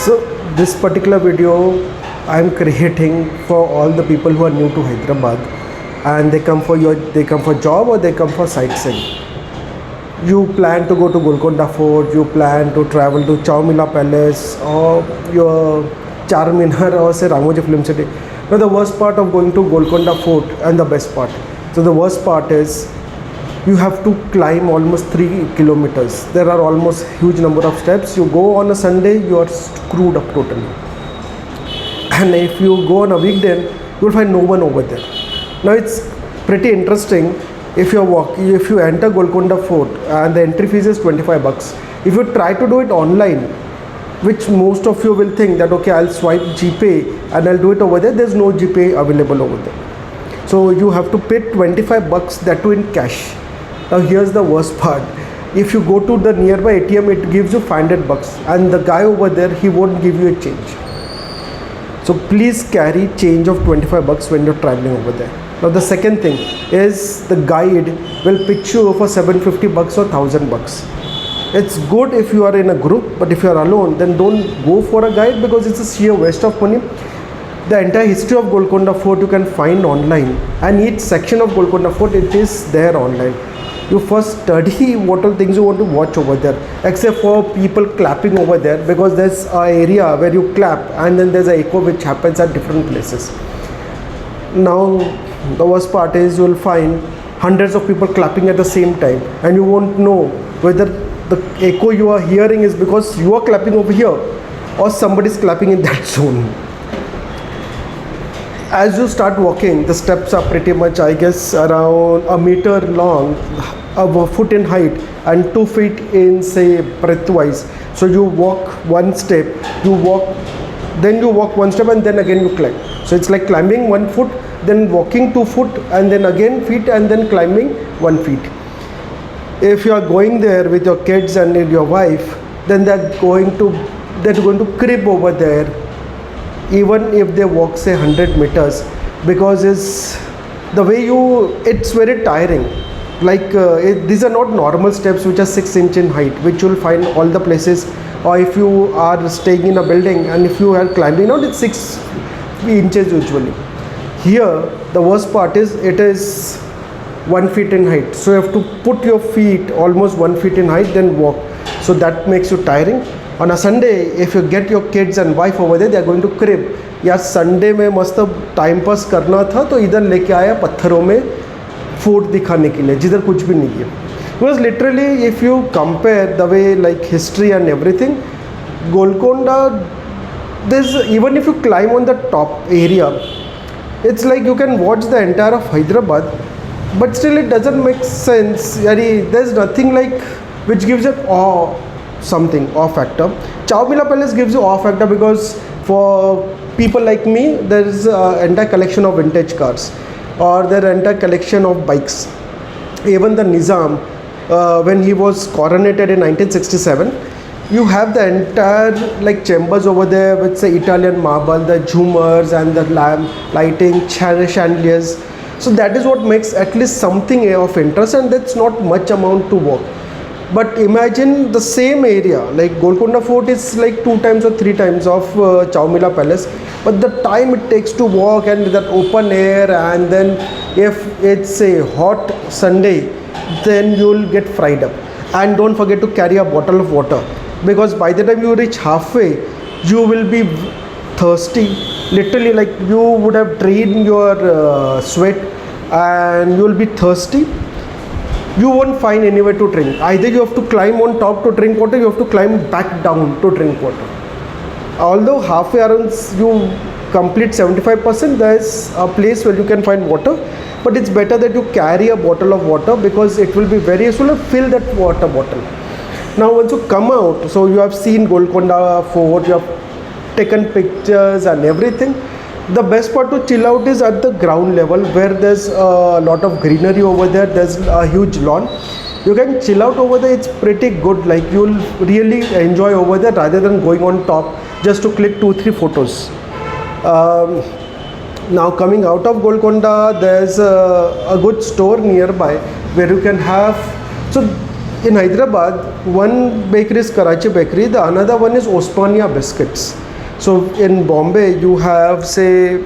So this particular video I am creating for all the people who are new to Hyderabad and they come for job or they come for sightseeing. You plan to go to Golconda Fort, you plan to travel to Chaumila Palace or your Charminar or say Ramoji Film City. Now the worst part of going to Golconda Fort and the best part. So the worst part is you have to climb almost 3 kilometers. There are almost huge number of steps. You go on a Sunday, you are screwed up totally. And if you go on a weekday, you will find no one over there. Now it's pretty interesting. If you enter Golconda Fort and the entry fees is 25 bucks. If you try to do it online, which most of you will think that okay, I'll swipe GPay and I'll do it over there. There's no GPay available over there. So you have to pay 25 bucks, that too in cash. Now here's the worst part. If you go to the nearby ATM, it gives you 500 bucks and the guy over there, he won't give you a change. So please carry change of 25 bucks when you're traveling over there. Now the second thing is the guide will pitch you for 750 bucks or 1000 bucks. It's good if you are in a group, but if you are alone, then don't go for a guide because it's a sheer waste of money. The entire history of Golconda Fort you can find online, and each section of Golconda Fort, it is there online. You first study what all things you want to watch over there, except for people clapping over there, because there's an area where you clap and then there's an echo which happens at different places. Now the worst part is you will find hundreds of people clapping at the same time and you won't know whether the echo you are hearing is because you are clapping over here or somebody is clapping in that zone. As you start walking, the steps are pretty much, I guess, around a meter long, a foot in height and 2 feet in, say, breadth-wise. So you walk one step, then you walk one step and then again you climb. So it's like climbing 1 foot, then walking 2 foot and then again feet and then climbing 1 feet. If you are going there with your kids and your wife, then they're going to crib over there, even if they walk say 100 meters, because it's very tiring. Like these are not normal steps which are 6 inches in height, which you'll find all the places. Or if you are staying in a building and if you are climbing out, it's 6 inches usually. Here the worst part is it is 1 feet in height, so you have to put your feet almost 1 feet in height, then walk. So that makes you tiring. On a Sunday, if you get your kids and wife over there, they are going to crib. यार Sunday में मस्त time pass करना था तो इधर लेके आया पत्थरों में फोर्ट दिखाने के लिए, जिधर कुछ भी नहीं है. Because literally if you compare the way like history and everything, Golconda, even if you climb on the top area, it's like you can watch the entire of Hyderabad, but still it doesn't make sense. There's nothing like which gives it awe factor. Chaumila Palace gives you awe factor because for people like me, there is an entire collection of vintage cars or their entire collection of bikes. Even the Nizam, when he was coronated in 1967, you have the entire like chambers over there with the Italian marble, the Zoomers and the lamp lighting, chandeliers. So that is what makes at least something of interest, and that's not much amount to walk. But imagine the same area, like Golconda Fort is like 2 times or 3 times of Chaumila Palace, but the time it takes to walk and that open air, and then if it's a hot Sunday, then you'll get fried up. And don't forget to carry a bottle of water, because by the time you reach halfway, you will be thirsty. Literally, like you would have drained your sweat and you will be thirsty. You won't find anywhere to drink. Either you have to climb on top to drink water, you have to climb back down to drink water. Although halfway around you complete 75%, there is a place where you can find water, but it's better that you carry a bottle of water because it will be very useful to fill that water bottle. Now once you come out, so you have seen Golconda Fort, you have taken pictures and everything. The best part to chill out is at the ground level, where there's a lot of greenery over there. There's a huge lawn. You can chill out over there. It's pretty good. Like you'll really enjoy over there rather than going on top just to click 2-3 photos. Now coming out of Golconda, there's a good store nearby where you can have. So in Hyderabad, one bakery is Karachi Bakery, the another one is Osmania Biscuits. So in Bombay, you have say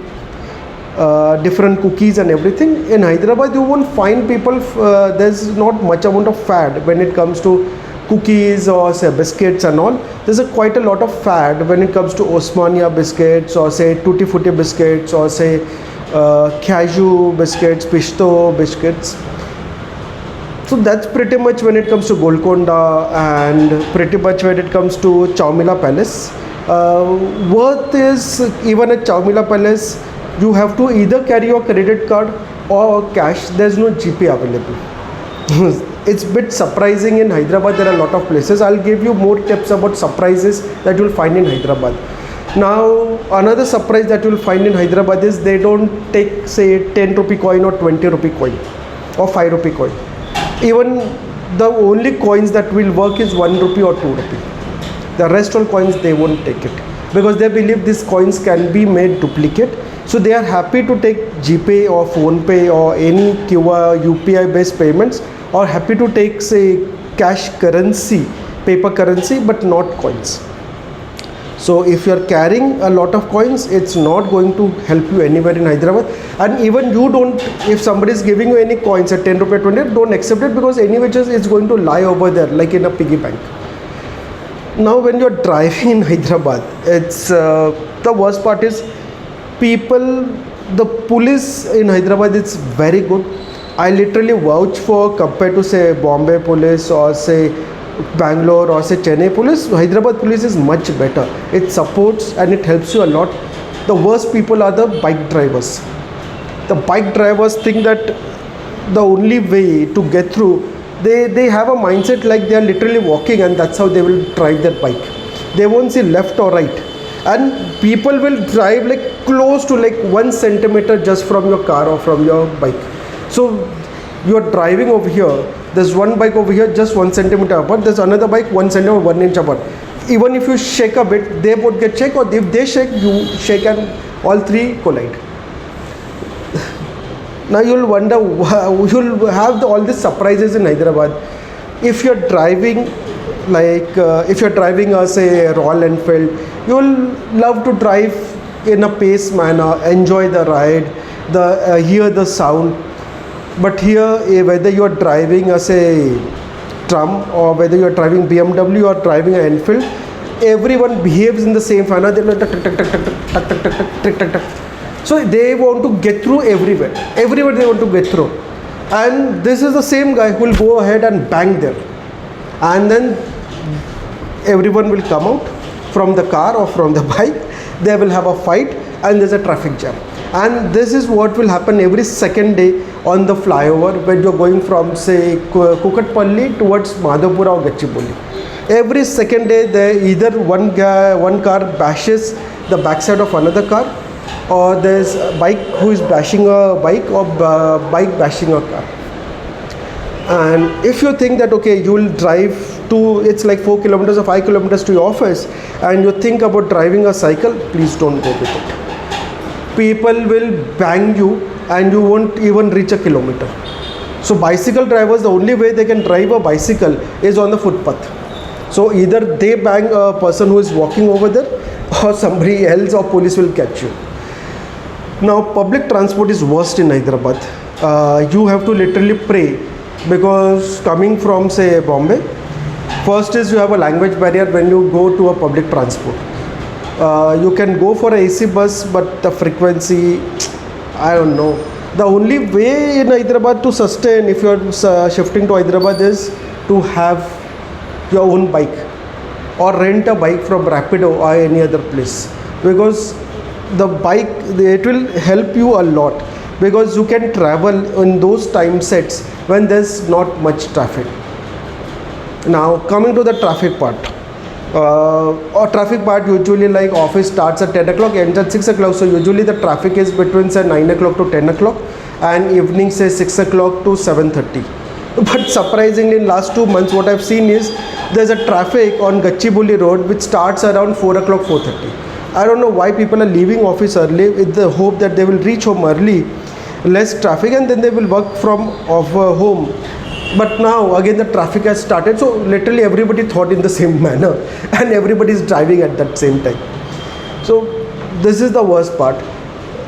different cookies and everything. In Hyderabad, you won't find people. There's not much amount of fad when it comes to cookies or say biscuits and all. There's quite a lot of fad when it comes to Osmania biscuits or say Tutti Frutti biscuits or say cashew biscuits, pisto biscuits. So that's pretty much when it comes to Golconda and pretty much when it comes to Chaumila Palace. Worth is even at Chaumila Palace, you have to either carry your credit card or cash. There's no GP available. It's a bit surprising in Hyderabad. There are a lot of places. I'll give you more tips about surprises that you'll find in Hyderabad. Now another surprise that you'll find in Hyderabad is they don't take say 10 rupee coin or 20 rupee coin or 5 rupee coin. Even the only coins that will work is 1 rupee or 2 rupee. The rest all coins they won't take it because they believe these coins can be made duplicate. So they are happy to take GPay or PhonePe or any QR UPI based payments, or happy to take say cash currency, paper currency, but not coins. So if you are carrying a lot of coins, it's not going to help you anywhere in Hyderabad. And even you don't, if somebody is giving you any coins at 10 rupee, 20, don't accept it because anyway it's going to lie over there like in a piggy bank. Now when you're driving in Hyderabad, it's the worst part is people, the police in Hyderabad is very good. I literally vouch for compared to say Bombay police or say Bangalore or say Chennai police. Hyderabad police is much better. It supports and it helps you a lot. The worst people are the bike drivers. The bike drivers think that the only way to get through, they have a mindset like they are literally walking and that's how they will drive their bike. They won't see left or right. And people will drive like close to like 1 centimeter just from your car or from your bike. So you're driving over here, there's one bike over here just 1 centimeter apart, there's another bike 1 centimeter, 1 inch apart. Even if you shake a bit, they both get shake, or if they shake, you shake and all three collide. Now you'll wonder, you'll have all these surprises in Hyderabad. If you're driving like, if you're driving say Royal Enfield, you'll love to drive in a pace manner, enjoy the ride, hear the sound. But here, whether you are driving as a tram or whether you are driving BMW or driving an Enfield, everyone behaves in the same manner. They're like so they want to get through everywhere. Everywhere they want to get through. And this is the same guy who will go ahead and bang them. And then everyone will come out from the car or from the bike. They will have a fight and there's a traffic jam. And this is what will happen every second day on the flyover when you're going from say Kukatpalli towards Madhapura or Gachibowli. Every second day there either one car bashes the backside of another car, or there's a bike who is bashing a bike, or bike bashing a car. And if you think that okay, you will drive to, it's like 4 kilometers or 5 kilometers to your office, and you think about driving a cycle, please don't go with it. People will bang you and you won't even reach a kilometer. So bicycle drivers, the only way they can drive a bicycle is on the footpath. So either they bang a person who is walking over there, or somebody else or police will catch you. Now public transport is worst in Hyderabad. You have to literally pray, because coming from say Bombay, first is you have a language barrier when you go to a public transport. You can go for a AC bus, but the frequency, I don't know. The only way in Hyderabad to sustain if you are shifting to Hyderabad is to have your own bike or rent a bike from Rapido or any other place, because the bike, it will help you a lot, because you can travel in those time sets when there's not much traffic. Now coming to the traffic part, or traffic part, usually like office starts at 10 o'clock, ends at 6 o'clock, so usually the traffic is between say 9 o'clock to 10 o'clock and evening say 6 o'clock to 7:30. But surprisingly in last 2 months what I've seen is there's a traffic on Gachibowli road which starts around 4 o'clock, 4:30. I don't know why people are leaving office early with the hope that they will reach home early, less traffic, and then they will work from home But now again the traffic has started, so literally everybody thought in the same manner, and everybody is driving at that same time. So this is the worst part.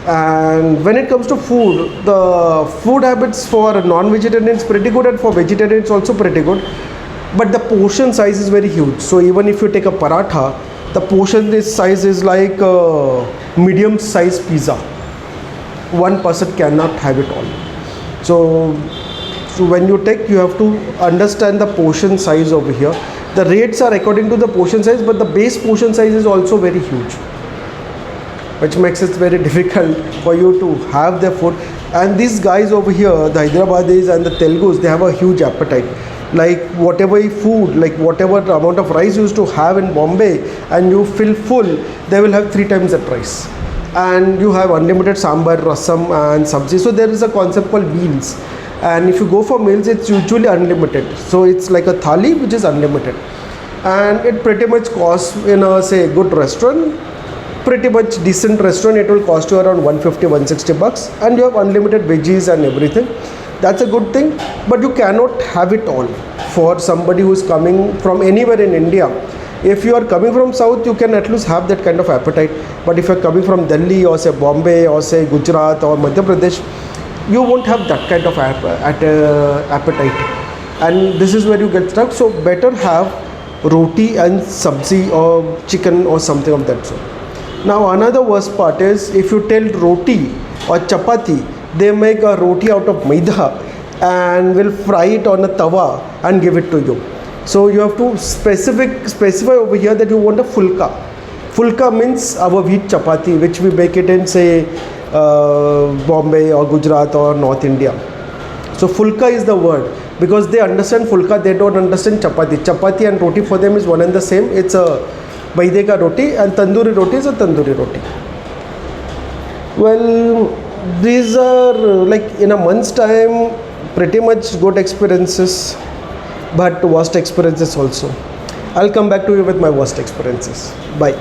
And when it comes to food, the food habits for non-vegetarians pretty good, and for vegetarians also pretty good, but the portion size is very huge. So even if you take a paratha, the portion size is like a medium size pizza. One person cannot have it all. So when you take, you have to understand the portion size over here. The rates are according to the portion size, but the base portion size is also very huge, which makes it very difficult for you to have their food. And these guys over here, the Hyderabadis and the Telugus, they have a huge appetite. Like whatever food, like whatever amount of rice you used to have in Bombay and you feel full, they will have 3 times that rice. And you have unlimited sambar, rasam and sabzi. So there is a concept called meals. And if you go for meals, it's usually unlimited. So it's like a thali which is unlimited. And it pretty much costs in a, say, good restaurant, pretty much decent restaurant, it will cost you around 150-160 bucks, and you have unlimited veggies and everything. That's a good thing, but you cannot have it all. For somebody who is coming from anywhere in India, if you are coming from south, you can at least have that kind of appetite. But if you are coming from Delhi or say Bombay or say Gujarat or Madhya Pradesh, you won't have that kind of appetite, and this is where you get stuck. So better have roti and sabzi or chicken or something of that sort. Now another worst part is, if you tell roti or chapati, they make a roti out of maida and will fry it on a tawa and give it to you. So you have to specify over here that you want a fulka. Fulka means our wheat chapati, which we bake it in, say, Bombay or Gujarat or North India. So fulka is the word, because they understand fulka, they don't understand chapati. Chapati and roti for them is one and the same. It's a maide ka roti, and tandoori roti is a tandoori roti. Well, these are like in a month's time pretty much good experiences, but worst experiences also. I'll come back to you with my worst experiences. Bye.